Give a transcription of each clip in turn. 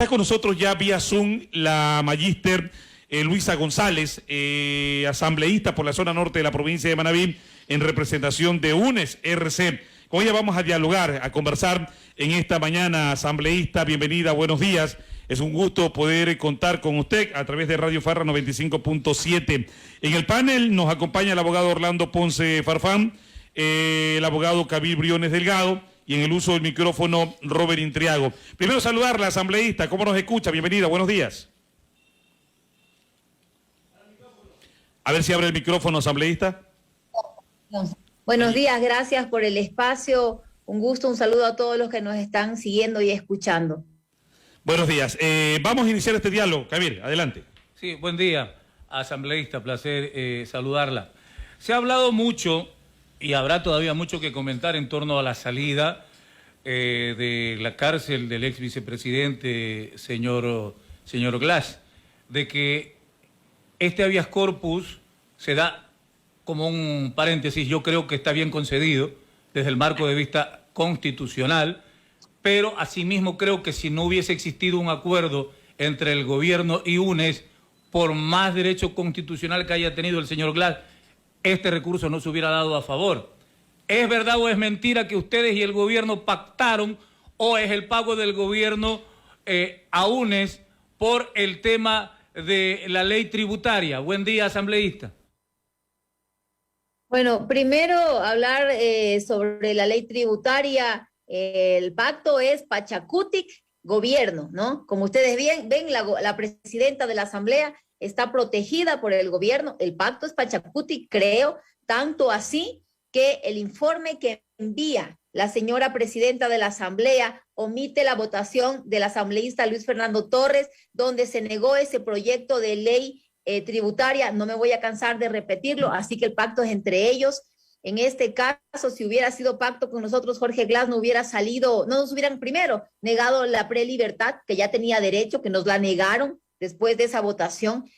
Está con nosotros ya vía Zoom la magíster Luisa González, asambleísta por la zona norte de la provincia de Manabí, en representación de UNES RC. Con ella vamos a dialogar, a conversar en esta mañana. Asambleísta, bienvenida, buenos días. Es un gusto poder contar con usted a través de Radio Farra 95.7. En el panel nos acompaña el abogado Orlando Ponce Farfán, el abogado Kabil Briones Delgado, y en el uso del micrófono Robert Intriago. Primero saludarla, asambleísta, ¿cómo nos escucha? Bienvenida, buenos días. A ver si abre el micrófono, asambleísta. Buenos días, gracias por el espacio. Un gusto, un saludo a todos los que nos están siguiendo y escuchando. Buenos días. Vamos a iniciar este diálogo. Kabir, adelante. Sí, buen día, asambleísta, placer saludarla. Se ha hablado mucho, y habrá todavía mucho que comentar en torno a la salida de la cárcel del ex vicepresidente, señor Glass, de que este habeas corpus se da como un paréntesis, yo creo que está bien concedido desde el marco de vista constitucional, pero asimismo creo que si no hubiese existido un acuerdo entre el gobierno y UNES, por más derecho constitucional que haya tenido el señor Glass, este recurso no se hubiera dado a favor. ¿Es verdad o es mentira que ustedes y el gobierno pactaron, o es el pago del gobierno a UNES por el tema de la ley tributaria? Buen día, asambleísta. Bueno, primero hablar sobre la ley tributaria. El pacto es Pachacutic gobierno, ¿no? Como ustedes ven, la presidenta de la Asamblea está protegida por el gobierno. El pacto es Pachacutic, creo, tanto así que el informe que envía la señora presidenta de la Asamblea omite la votación del asambleísta Luis Fernando Torres, donde se negó ese proyecto de ley tributaria. No me voy a cansar de repetirlo, así que el pacto es entre ellos. En este caso, si hubiera sido pacto con nosotros, Jorge Glass no hubiera salido, no nos hubieran primero negado la prelibertad, que ya tenía derecho, que nos la negaron después de esa votación,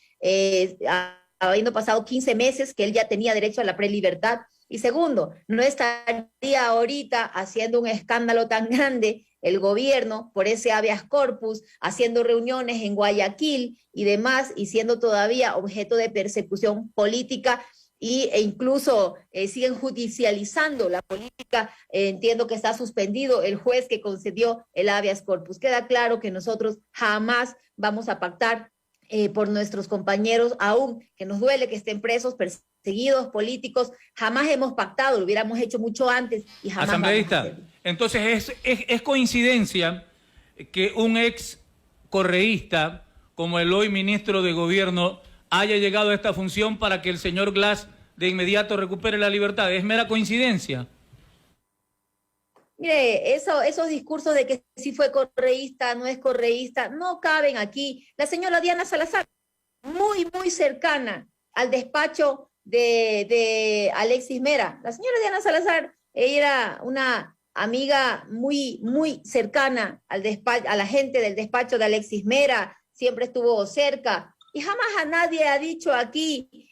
habiendo pasado 15 meses que él ya tenía derecho a la prelibertad. Y segundo, no estaría ahorita haciendo un escándalo tan grande el gobierno por ese habeas corpus, haciendo reuniones en Guayaquil y demás, y siendo todavía objeto de persecución política, e incluso siguen judicializando la política. Entiendo que está suspendido el juez que concedió el habeas corpus. Queda claro que nosotros jamás vamos a pactar por nuestros compañeros, aún que nos duele que estén presos, perseguidos, políticos. Jamás hemos pactado, lo hubiéramos hecho mucho antes y jamás. Asambleísta, entonces es coincidencia que un ex correísta como el hoy ministro de Gobierno haya llegado a esta función para que el señor Glass de inmediato recupere la libertad. ¿Es mera coincidencia? Mire, esos discursos de que si fue correísta, no es correísta, no caben aquí. La señora Diana Salazar, muy cercana al despacho de Alexis Mera. La señora Diana Salazar era una amiga muy cercana a la gente del despacho de Alexis Mera, siempre estuvo cerca, y jamás a nadie ha dicho aquí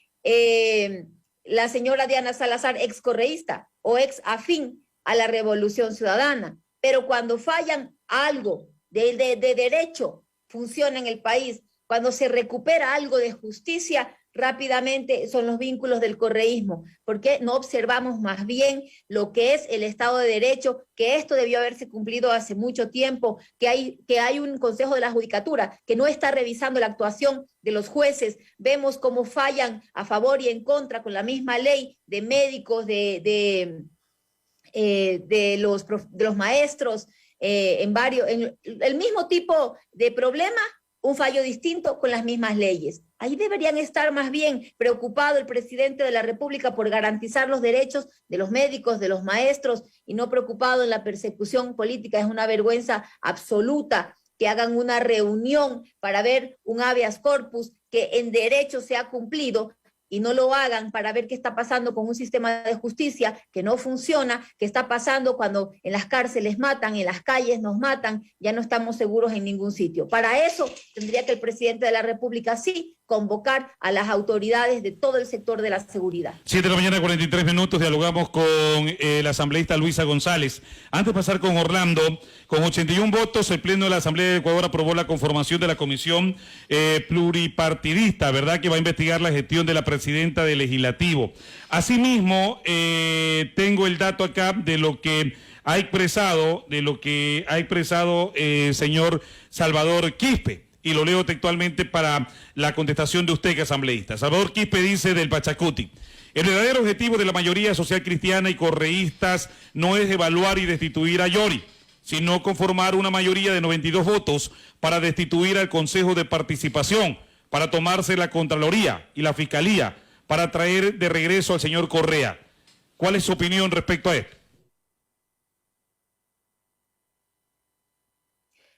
la señora Diana Salazar ex correísta o ex afín a la Revolución Ciudadana. Pero cuando fallan algo de derecho, funciona en el país, cuando se recupera algo de justicia, rápidamente son los vínculos del correísmo. ¿Por qué no observamos más bien lo que es el Estado de Derecho? Que esto debió haberse cumplido hace mucho tiempo, que hay un Consejo de la Judicatura que no está revisando la actuación de los jueces. Vemos cómo fallan a favor y en contra con la misma ley de médicos, de los maestros, en el mismo tipo de problema, un fallo distinto con las mismas leyes. Ahí deberían estar más bien preocupado el presidente de la República por garantizar los derechos de los médicos, de los maestros, y no preocupado en la persecución política. Es una vergüenza absoluta que hagan una reunión para ver un habeas corpus que en derecho se ha cumplido, y no lo hagan para ver qué está pasando con un sistema de justicia que no funciona, qué está pasando cuando en las cárceles matan, en las calles nos matan, ya no estamos seguros en ningún sitio. Para eso tendría que el presidente de la República sí convocar a las autoridades de todo el sector de la seguridad. 7 de la mañana, 43 minutos, dialogamos con la asambleísta Luisa González. Antes de pasar con Orlando, con 81 votos, el Pleno de la Asamblea de Ecuador aprobó la conformación de la comisión pluripartidista, ¿verdad?, que va a investigar la gestión de la presidenta del Legislativo. Asimismo, tengo el dato acá de lo que ha expresado, señor Salvador Quispe. Y lo leo textualmente para la contestación de usted, que es asambleísta. Salvador Quispe dice del Pachacuti: el verdadero objetivo de la mayoría social cristiana y correístas no es evaluar y destituir a Yori, sino conformar una mayoría de 92 votos para destituir al Consejo de Participación, para tomarse la Contraloría y la Fiscalía, para traer de regreso al señor Correa. ¿Cuál es su opinión respecto a esto?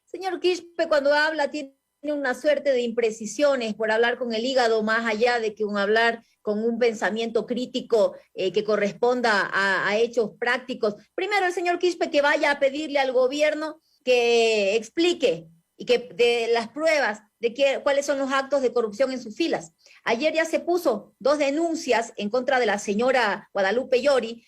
Señor Quispe, cuando habla tiene una suerte de imprecisiones por hablar con el hígado, más allá de que hablar con un pensamiento crítico que corresponda a hechos prácticos. Primero, el señor Quispe que vaya a pedirle al gobierno que explique y que de las pruebas de cuáles son los actos de corrupción en sus filas. Ayer ya se puso 2 denuncias en contra de la señora Guadalupe Yori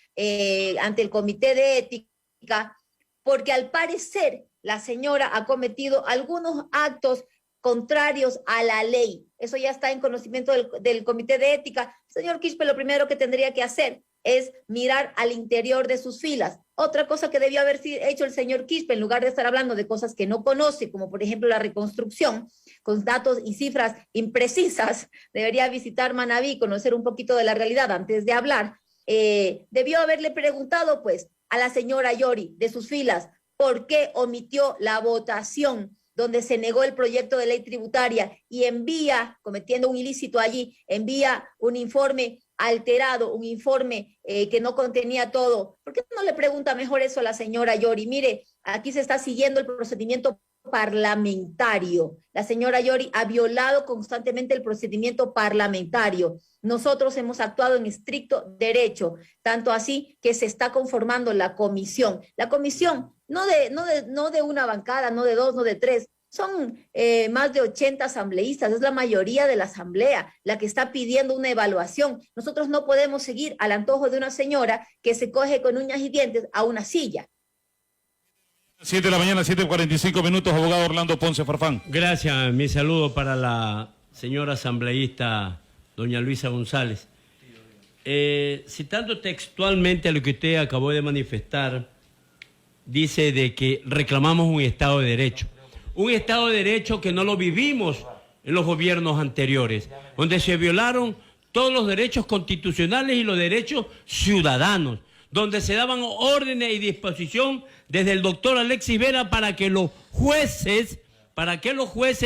ante el Comité de Ética, porque al parecer la señora ha cometido algunos actos contrarios a la ley. Eso ya está en conocimiento del Comité de Ética. Señor Quispe, lo primero que tendría que hacer es mirar al interior de sus filas. Otra cosa que debió haber hecho el señor Quispe, en lugar de estar hablando de cosas que no conoce, como por ejemplo la reconstrucción, con datos y cifras imprecisas, debería visitar Manabí, conocer un poquito de la realidad antes de hablar. Debió haberle preguntado, pues, a la señora Yori de sus filas, ¿por qué omitió la votación donde se negó el proyecto de ley tributaria y envía, cometiendo un ilícito allí, envía un informe alterado, un informe que no contenía todo? ¿Por qué no le pregunta mejor eso a la señora Yori? Mire, aquí se está siguiendo el procedimiento parlamentario. La señora Yori ha violado constantemente el procedimiento parlamentario. Nosotros hemos actuado en estricto derecho, tanto así que se está conformando la comisión. La comisión, no de una bancada, no de 2, no de 3, son más de 80 asambleístas, es la mayoría de la asamblea la que está pidiendo una evaluación. Nosotros no podemos seguir al antojo de una señora que se coge con uñas y dientes a una silla. 7 de la mañana, 7:45 minutos, abogado Orlando Ponce Farfán. Gracias, mi saludo para la señora asambleísta doña Luisa González. Citando textualmente lo que usted acabó de manifestar, dice de que reclamamos un Estado de Derecho. Un Estado de Derecho que no lo vivimos en los gobiernos anteriores, donde se violaron todos los derechos constitucionales y los derechos ciudadanos, donde se daban órdenes y disposición desde el doctor Alexis Vera para que los jueces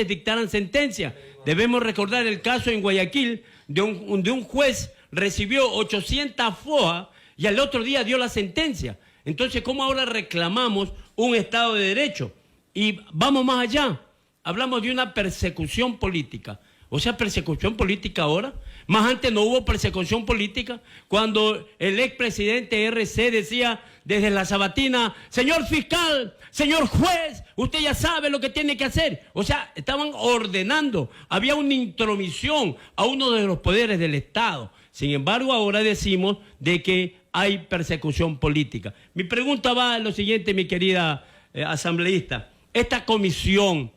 dictaran sentencia. Debemos recordar el caso en Guayaquil de un juez recibió 800 fojas y al otro día dio la sentencia. Entonces, ¿cómo ahora reclamamos un Estado de Derecho? Y vamos más allá, hablamos de una persecución política. O sea, persecución política ahora. Más antes no hubo persecución política. Cuando el expresidente RC decía desde la sabatina: señor fiscal, señor juez, usted ya sabe lo que tiene que hacer. O sea, estaban ordenando. Había una intromisión a uno de los poderes del Estado. Sin embargo, ahora decimos de que hay persecución política. Mi pregunta va a lo siguiente, mi querida asambleísta. Esta comisión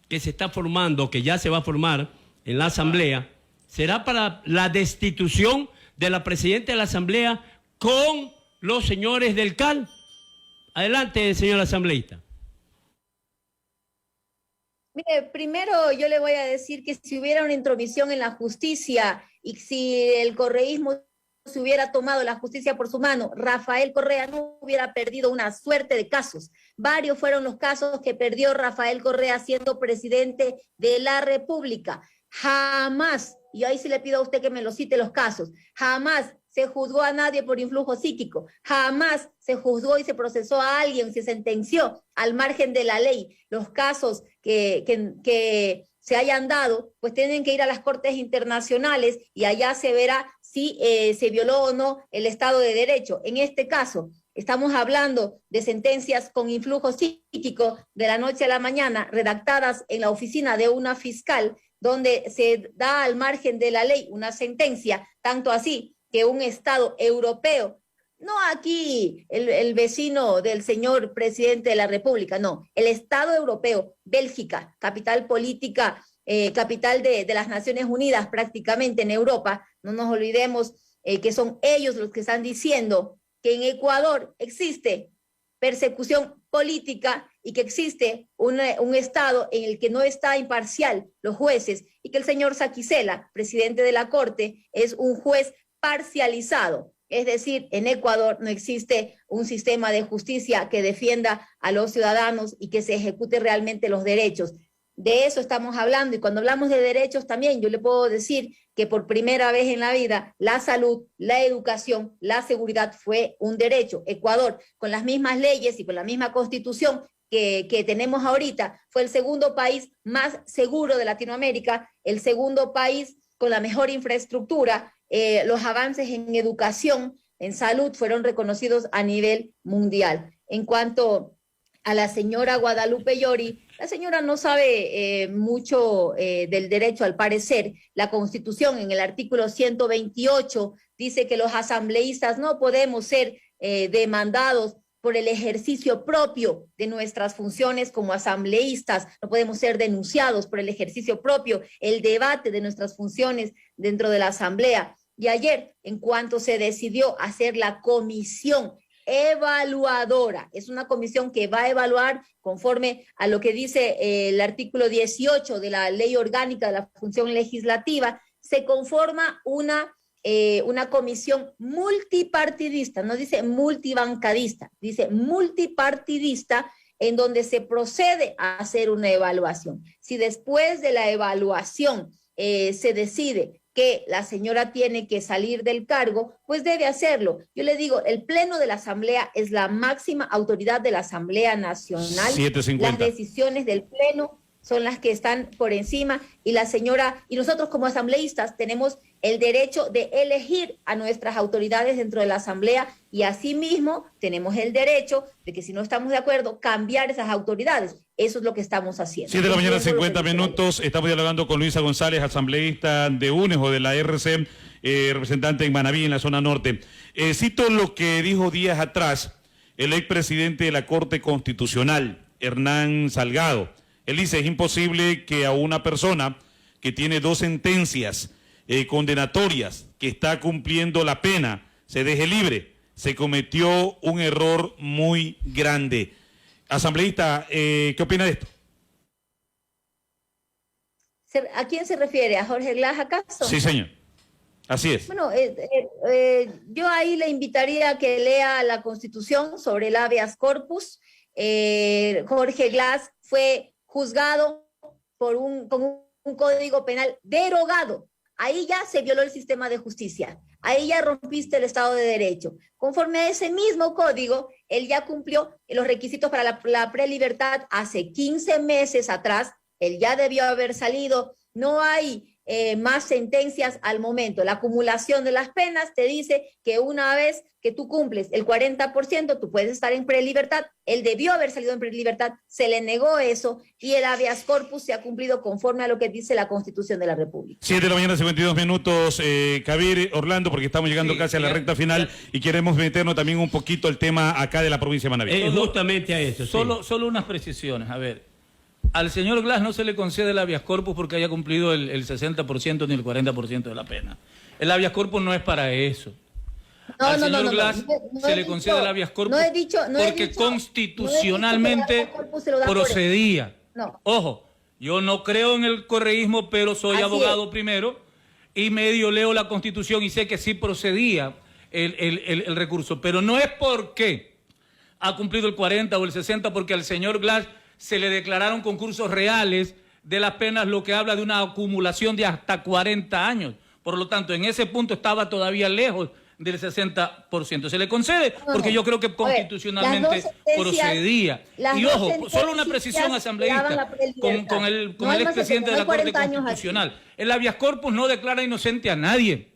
que se está formando, que ya se va a formar en la Asamblea, será para la destitución de la presidenta de la Asamblea con los señores del CAL. Adelante, señor asambleísta. Mire, primero yo le voy a decir que si hubiera una intromisión en la justicia y si el correísmo se hubiera tomado la justicia por su mano, Rafael Correa no hubiera perdido una suerte de casos. Varios fueron los casos que perdió Rafael Correa siendo presidente de la República. Jamás, y ahí sí le pido a usted que me lo cite los casos, jamás se juzgó a nadie por influjo psíquico, jamás se juzgó y se procesó a alguien, se sentenció al margen de la ley. Los casos que se hayan dado, pues tienen que ir a las cortes internacionales y allá se verá si se violó o no el Estado de Derecho. En este caso, estamos hablando de sentencias con influjo psíquico de la noche a la mañana, redactadas en la oficina de una fiscal, donde se da al margen de la ley una sentencia, tanto así que un Estado europeo, no aquí el vecino del señor presidente de la República, no, el Estado europeo, Bélgica, capital política, capital de las Naciones Unidas prácticamente en Europa, no nos olvidemos que son ellos los que están diciendo que en Ecuador existe persecución política y que existe un Estado en el que no está imparcial los jueces y que el señor Saquicela, presidente de la Corte, es un juez parcializado. Es decir, en Ecuador no existe un sistema de justicia que defienda a los ciudadanos y que se ejecute realmente los derechos. De eso estamos hablando, y cuando hablamos de derechos también yo le puedo decir que por primera vez en la vida la salud, la educación, la seguridad fue un derecho. Ecuador, con las mismas leyes y con la misma constitución que tenemos ahorita, fue el segundo país más seguro de Latinoamérica, el segundo país con la mejor infraestructura. Los avances en educación, en salud, fueron reconocidos a nivel mundial. En cuanto a la señora Guadalupe Llori, la señora no sabe mucho del derecho, al parecer. La Constitución, en el artículo 128, dice que los asambleístas no podemos ser demandados por el ejercicio propio de nuestras funciones como asambleístas, no podemos ser denunciados por el ejercicio propio, el debate de nuestras funciones dentro de la Asamblea. Y ayer, en cuanto se decidió hacer la comisión evaluadora, es una comisión que va a evaluar conforme a lo que dice el artículo 18 de la Ley Orgánica de la Función Legislativa, se conforma una comisión multipartidista, no dice multibancadista, dice multipartidista, en donde se procede a hacer una evaluación. Si después de la evaluación se decide que la señora tiene que salir del cargo, pues debe hacerlo. Yo le digo, el Pleno de la Asamblea es la máxima autoridad de la Asamblea Nacional. 7:50. Las decisiones del Pleno son las que están por encima, y la señora, y nosotros como asambleístas tenemos el derecho de elegir a nuestras autoridades dentro de la Asamblea, y asimismo tenemos el derecho de que si no estamos de acuerdo, cambiar esas autoridades. Eso es lo que estamos haciendo. 7 de la mañana, 50 minutos. Estamos dialogando con Luisa González, asambleísta de UNES o de la RC, representante en Manabí, en la zona norte. Cito lo que dijo días atrás el expresidente de la Corte Constitucional, Hernán Salgado. Él dice, es imposible que a una persona que tiene 2 sentencias condenatorias, que está cumpliendo la pena, se deje libre. Se cometió un error muy grande. Asambleísta, ¿qué opina de esto? ¿A quién se refiere? ¿A Jorge Glass acaso? Sí, señor. Así es. Bueno, yo ahí le invitaría a que lea la Constitución sobre el habeas corpus. Jorge Glass fue juzgado con un código penal derogado. Ahí ya se violó el sistema de justicia. Ahí ya rompiste el Estado de Derecho. Conforme a ese mismo código, él ya cumplió los requisitos para la prelibertad hace 15 meses atrás. Él ya debió haber salido. No hay más sentencias al momento. La acumulación de las penas te dice que una vez que tú cumples el 40%, tú puedes estar en prelibertad. Él debió haber salido en prelibertad, se le negó eso, y el habeas corpus se ha cumplido conforme a lo que dice la Constitución de la República. 7 de la mañana, 52 minutos. Kabir, Orlando, porque estamos llegando casi a la recta final y queremos meternos también un poquito al tema acá de la provincia de Manabí. Justamente a eso. Solo unas precisiones. A ver, al señor Glass no se le concede el habeas corpus porque haya cumplido el 60% ni el 40% de la pena. El habeas corpus no es para eso. Al señor Glass se le concede el habeas corpus porque constitucionalmente procedía. Ojo, yo no creo en el correísmo, pero soy abogado primero y medio leo la Constitución y sé que sí procedía el recurso. Pero no es porque ha cumplido el 40 o el 60, porque al señor Glass se le declararon concursos reales de las penas, lo que habla de una acumulación de hasta 40 años. Por lo tanto, en ese punto estaba todavía lejos del 60%. Se le concede porque yo creo que constitucionalmente procedía. Y ojo, solo una precisión asambleísta con el expresidente de la Corte Constitucional. El habeas corpus no declara inocente a nadie.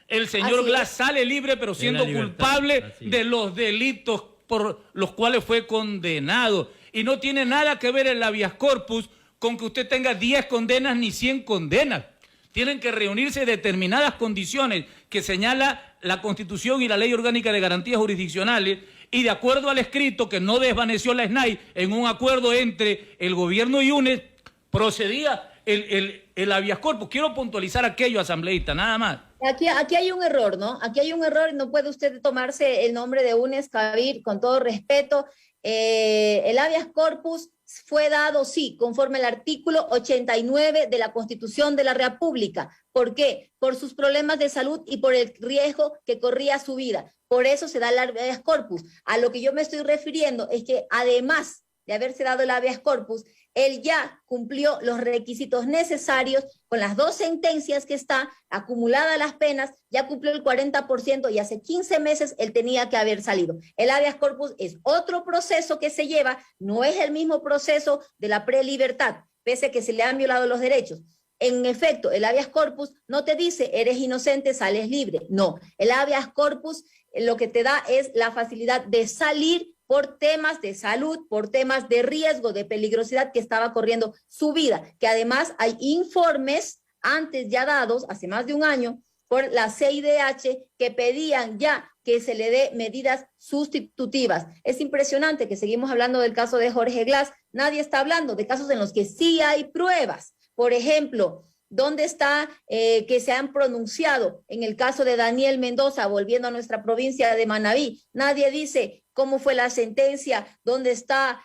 El señor Glass sale libre, pero siendo culpable de los delitos por los cuales fue condenado. Y no tiene nada que ver el habeas corpus con que usted tenga 10 condenas ni 100 condenas. Tienen que reunirse determinadas condiciones que señala la Constitución y la Ley Orgánica de Garantías Jurisdiccionales, y de acuerdo al escrito que no desvaneció la SNAI en un acuerdo entre el gobierno y UNES, procedía el habeas corpus. Quiero puntualizar aquello, asambleísta, nada más. Aquí hay un error, ¿no? Aquí hay un error y no puede usted tomarse el nombre de UNES, Kabir, con todo respeto. El habeas corpus fue dado, sí, conforme al artículo 89 de la Constitución de la República. ¿Por qué? Por sus problemas de salud y por el riesgo que corría su vida. Por eso se da el habeas corpus. A lo que yo me estoy refiriendo es que además de haberse dado el habeas corpus, él ya cumplió los requisitos necesarios con las 2 sentencias que está, acumuladas las penas, ya cumplió el 40% y hace 15 meses él tenía que haber salido. El habeas corpus es otro proceso que se lleva, no es el mismo proceso de la prelibertad, pese a que se le han violado los derechos. En efecto, el habeas corpus no te dice eres inocente, sales libre. No, el habeas corpus lo que te da es la facilidad de salir por temas de salud, por temas de riesgo, de peligrosidad que estaba corriendo su vida, que además hay informes antes ya dados, hace más de un año, por la CIDH, que pedían ya que se le dé medidas sustitutivas. Es impresionante que seguimos hablando del caso de Jorge Glass, nadie está hablando de casos en los que sí hay pruebas. Por ejemplo, ¿dónde está que se han pronunciado en el caso de Daniel Mendoza, volviendo a nuestra provincia de Manabí? Nadie dice cómo fue la sentencia, dónde está,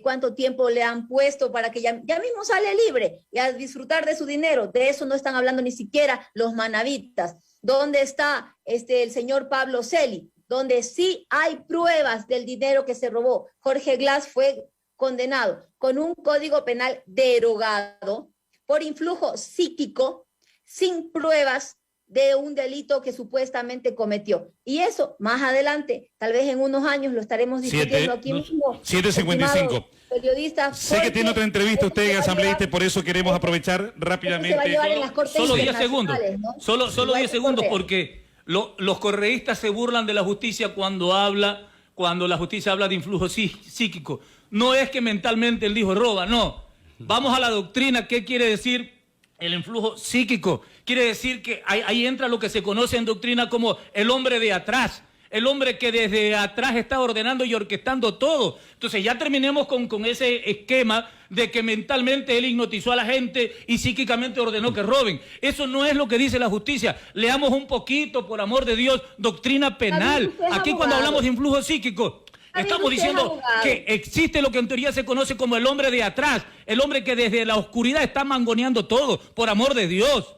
cuánto tiempo le han puesto para que ya mismo sale libre y a disfrutar de su dinero. De eso no están hablando ni siquiera los manavitas. ¿Dónde está el señor Pablo Celi? Donde sí hay pruebas del dinero que se robó. Jorge Glass fue condenado con un código penal derogado por influjo psíquico, sin pruebas de un delito que supuestamente cometió. Y eso, más adelante, tal vez en unos años, lo estaremos discutiendo aquí mismo. 7:55. Periodista. Sé que tiene otra entrevista usted, asambleísta, y por eso queremos aprovechar rápidamente. Solo 10 segundos, ¿no? Solo 10 segundos, porque los correístas se burlan de la justicia cuando la justicia habla de influjo psíquico. No es que mentalmente él dijo roba, no. Vamos a la doctrina. ¿Qué quiere decir el influjo psíquico? Quiere decir que ahí entra lo que se conoce en doctrina como el hombre de atrás, el hombre que desde atrás está ordenando y orquestando todo. Entonces ya terminemos con ese esquema de que mentalmente él hipnotizó a la gente y psíquicamente ordenó que roben. Eso no es lo que dice la justicia. Leamos un poquito, por amor de Dios, doctrina penal. Aquí cuando hablamos de influjo psíquico, estamos diciendo que existe lo que en teoría se conoce como el hombre de atrás, el hombre que desde la oscuridad está mangoneando todo, por amor de Dios.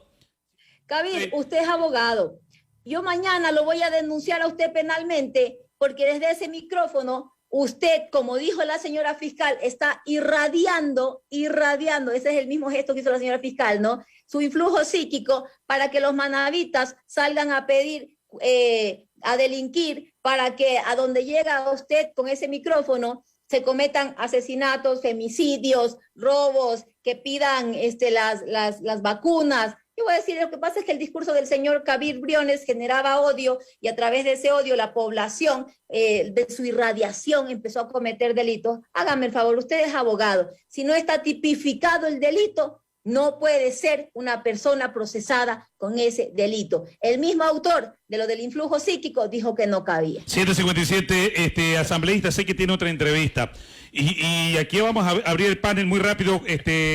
Kabir, usted es abogado. Yo mañana lo voy a denunciar a usted penalmente porque desde ese micrófono usted, como dijo la señora fiscal, está irradiando, ese es el mismo gesto que hizo la señora fiscal, ¿no? Su influjo psíquico para que los manavitas salgan a pedir, a delinquir, para que a donde llega usted con ese micrófono se cometan asesinatos, femicidios, robos, que pidan las vacunas. Yo voy a decir, lo que pasa es que el discurso del señor Kabir Briones generaba odio y a través de ese odio la población, de su irradiación, empezó a cometer delitos. Hágame el favor, usted es abogado. Si no está tipificado el delito, no puede ser una persona procesada con ese delito. El mismo autor de lo del influjo psíquico dijo que no cabía. 7:57, asambleísta, sé que tiene otra entrevista. Y aquí vamos a abrir el panel muy rápido.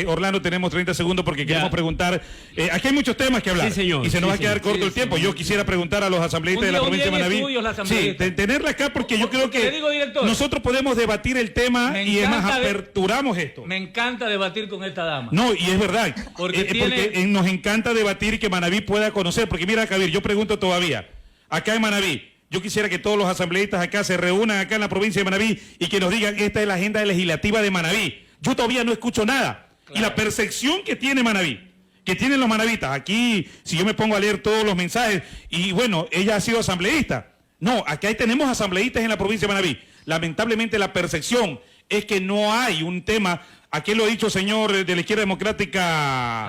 Orlando, tenemos 30 segundos porque queremos preguntar. Aquí hay muchos temas que hablar. Sí, señor. Y se nos va a quedar corto el tiempo. Yo quisiera preguntar a los asambleístas de la provincia de Manabí. Sí, tenerla acá porque yo creo que nosotros podemos debatir el tema y es más, aperturamos esto. Me encanta debatir con esta dama. No, y es verdad. Porque nos encanta debatir que Manabí pueda conocer. Porque mira, Kabir, yo pregunto todavía. Acá en Manabí, yo quisiera que todos los asambleístas acá se reúnan acá en la provincia de Manabí y que nos digan, esta es la agenda legislativa de Manabí. Yo todavía no escucho nada. Claro. Y la percepción que tiene Manabí, que tienen los manavitas. Aquí, si yo me pongo a leer todos los mensajes, y bueno, ella ha sido asambleísta. No, aquí tenemos asambleístas en la provincia de Manabí. Lamentablemente la percepción es que no hay un tema, aquí lo ha dicho el señor de la izquierda democrática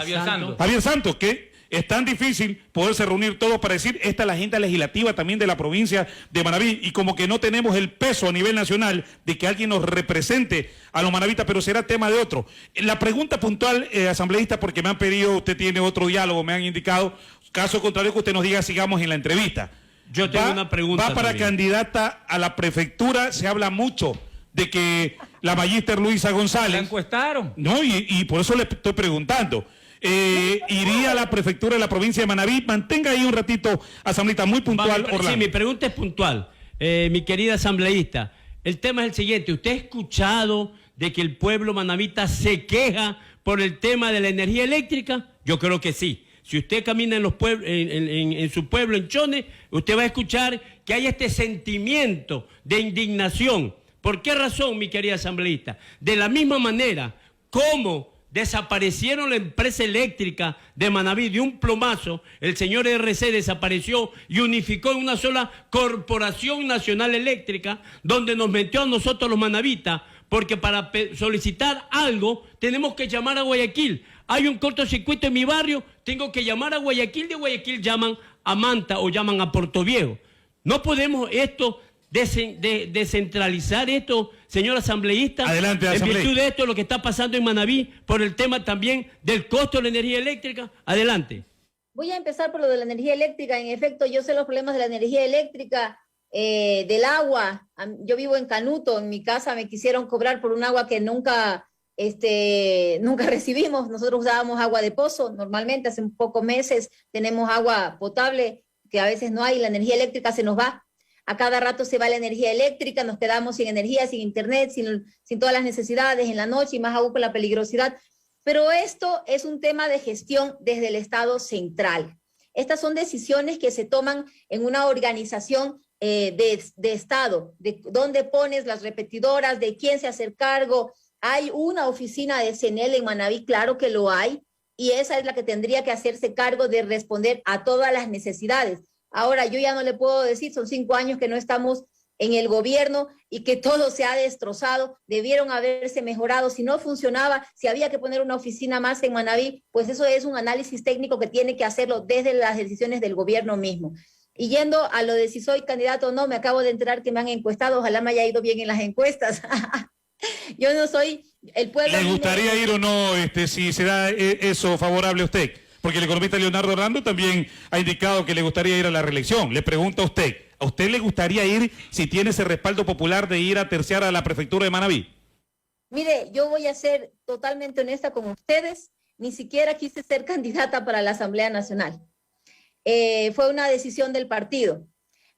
Javier Santos, que es tan difícil poderse reunir todos para decir, esta es la agenda legislativa también de la provincia de Manabí, y como que no tenemos el peso a nivel nacional de que alguien nos represente a los manavitas, pero será tema de otro. La pregunta puntual, asambleísta, porque me han pedido, usted tiene otro diálogo, me han indicado, caso contrario que usted nos diga, sigamos en la entrevista. Yo tengo una pregunta. Va para también. Candidata a la prefectura, se habla mucho de que la magíster Luisa González... ¿La encuestaron? No, y por eso le estoy preguntando. Iría a la prefectura de la provincia de Manabí. Mantenga ahí un ratito, asambleísta, muy puntual, Orlando. Sí, mi pregunta es puntual. Mi querida asambleísta, el tema es el siguiente. ¿Usted ha escuchado de que el pueblo manabita se queja por el tema de la energía eléctrica? Yo creo que sí. Si usted camina en los pueblos, en su pueblo, en Chone, usted va a escuchar que hay este sentimiento de indignación. ¿Por qué razón, mi querida asambleísta? De la misma manera como desaparecieron la empresa eléctrica de Manabí de un plomazo, el señor RC desapareció y unificó en una sola Corporación Nacional Eléctrica, donde nos metió a nosotros los manavitas, porque para solicitar algo tenemos que llamar a Guayaquil. Hay un cortocircuito en mi barrio, tengo que llamar a Guayaquil, de Guayaquil llaman a Manta o llaman a Portoviejo. No podemos descentralizar esto, señor asambleísta. Adelante, en asambleísta. virtud de esto, lo que está pasando en Manabí, por el tema también del costo de la energía eléctrica. Adelante. Voy a empezar por lo de la energía eléctrica. En efecto, yo sé los problemas de la energía eléctrica, del agua. Yo vivo en Canuto, en mi casa me quisieron cobrar por un agua que nunca recibimos. Nosotros usábamos agua de pozo, normalmente hace un pocos meses tenemos agua potable, que a veces no hay, la energía eléctrica se nos va. A cada rato se va la energía eléctrica, nos quedamos sin energía, sin internet, sin todas las necesidades en la noche y más aún con la peligrosidad. Pero esto es un tema de gestión desde el Estado central. Estas son decisiones que se toman en una organización de Estado, de dónde pones las repetidoras, de quién se hace cargo. Hay una oficina de CNEL en Manabí, claro que lo hay, y esa es la que tendría que hacerse cargo de responder a todas las necesidades. Ahora, yo ya no le puedo decir, son 5 años que no estamos en el gobierno y que todo se ha destrozado, debieron haberse mejorado, si no funcionaba, si había que poner una oficina más en Manabí, pues eso es un análisis técnico que tiene que hacerlo desde las decisiones del gobierno mismo. Y yendo a lo de si soy candidato o no, me acabo de enterar que me han encuestado, ojalá me haya ido bien en las encuestas. Yo no soy el pueblo. ¿Le gustaría ir o no, si será eso favorable a usted? Porque el economista Leonardo Orlando también ha indicado que le gustaría ir a la reelección. Le pregunto ¿a usted le gustaría ir si tiene ese respaldo popular de ir a terciar a la prefectura de Manabí? Mire, yo voy a ser totalmente honesta con ustedes. Ni siquiera quise ser candidata para la Asamblea Nacional. Fue una decisión del partido.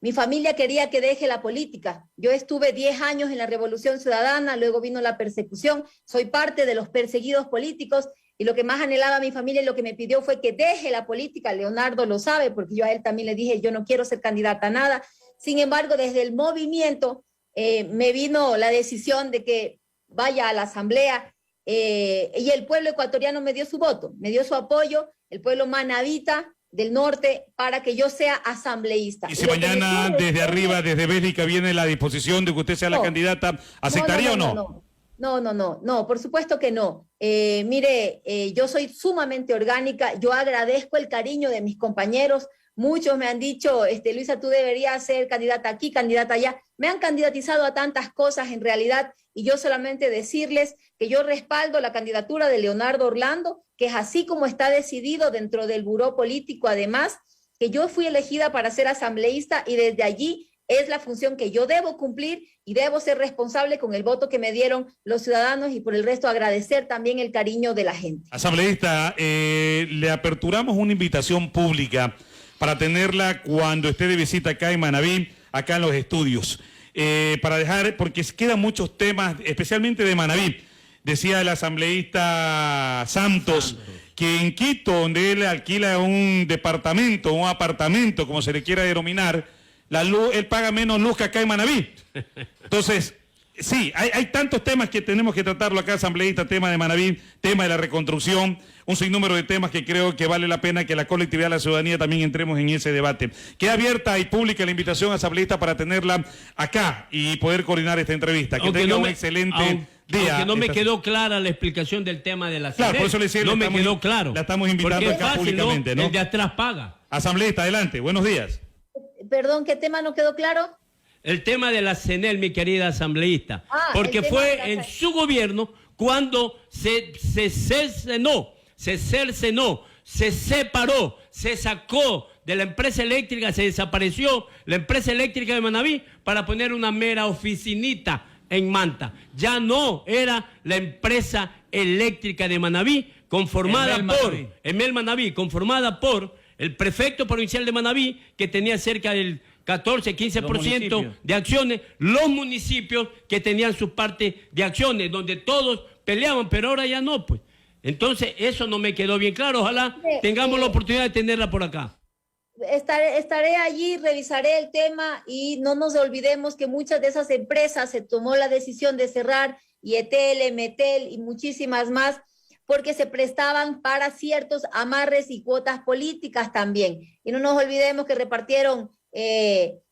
Mi familia quería que deje la política. Yo estuve 10 años en la Revolución Ciudadana, luego vino la persecución. Soy parte de los perseguidos políticos y lo que más anhelaba mi familia y lo que me pidió fue que deje la política. Leonardo lo sabe porque yo a él también le dije, yo no quiero ser candidata a nada. Sin embargo, desde el movimiento me vino la decisión de que vaya a la asamblea y el pueblo ecuatoriano me dio su voto, me dio su apoyo, el pueblo manabita del norte, para que yo sea asambleísta. Y si mañana desde arriba, desde Bélgica, viene la disposición de que usted sea la candidata, ¿aceptaría o no? No, por supuesto que no. Mire, yo soy sumamente orgánica, yo agradezco el cariño de mis compañeros. Muchos me han dicho, Luisa, tú deberías ser candidata aquí, candidata allá. Me han candidatizado a tantas cosas en realidad, y yo solamente decirles que yo respaldo la candidatura de Leonardo Orlando, que es así como está decidido dentro del buró político, además, que yo fui elegida para ser asambleísta y desde allí es la función que yo debo cumplir y debo ser responsable con el voto que me dieron los ciudadanos y por el resto agradecer también el cariño de la gente. Asambleísta, le aperturamos una invitación pública para tenerla cuando esté de visita acá en Manabí, acá en los estudios, para dejar, porque quedan muchos temas, especialmente de Manabí. Decía el asambleísta Santos que en Quito, donde él alquila un departamento, un apartamento, como se le quiera denominar, la luz, él paga menos luz que acá en Manabí. Entonces, Sí, hay tantos temas que tenemos que tratarlo acá, asambleísta, tema de Manaví, tema de la reconstrucción, un sinnúmero de temas que creo que vale la pena que la colectividad de la ciudadanía también entremos en ese debate. Queda abierta y pública la invitación, asambleísta, para tenerla acá y poder coordinar esta entrevista. Que tenga un excelente día. Aunque no me quedó clara la explicación del tema de la Claro, por eso le decía, no me quedó claro. La estamos invitando porque acá es fácil, públicamente, ¿no? El de atrás paga. Asambleísta, adelante, buenos días. Perdón, ¿qué tema no quedó claro? El tema de la CENEL, mi querida asambleísta, porque el tema fue de la en su gobierno cuando se cercenó, se separó, se sacó de la empresa eléctrica, se desapareció la empresa eléctrica de Manaví para poner una mera oficinita en Manta. Ya no era la empresa eléctrica de Manaví conformada Emel Manaví, conformada por el prefecto provincial de Manaví, que tenía cerca del 14-15% de acciones, los municipios que tenían su parte de acciones, donde todos peleaban, pero ahora ya no, pues. Entonces, eso no me quedó bien claro. Ojalá tengamos la oportunidad de tenerla por acá. Estaré allí, revisaré el tema y no nos olvidemos que muchas de esas empresas se tomó la decisión de cerrar, Yetel, Metel y muchísimas más, porque se prestaban para ciertos amarres y cuotas políticas también. Y no nos olvidemos que repartieron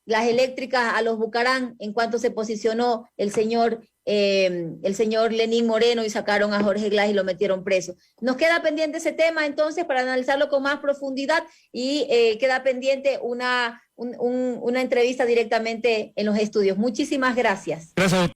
las eléctricas a los Bucarán en cuanto se posicionó el señor Lenín Moreno y sacaron a Jorge Glass y lo metieron preso. Nos queda pendiente ese tema entonces para analizarlo con más profundidad y queda pendiente una entrevista directamente en los estudios. Muchísimas gracias. Gracias a usted.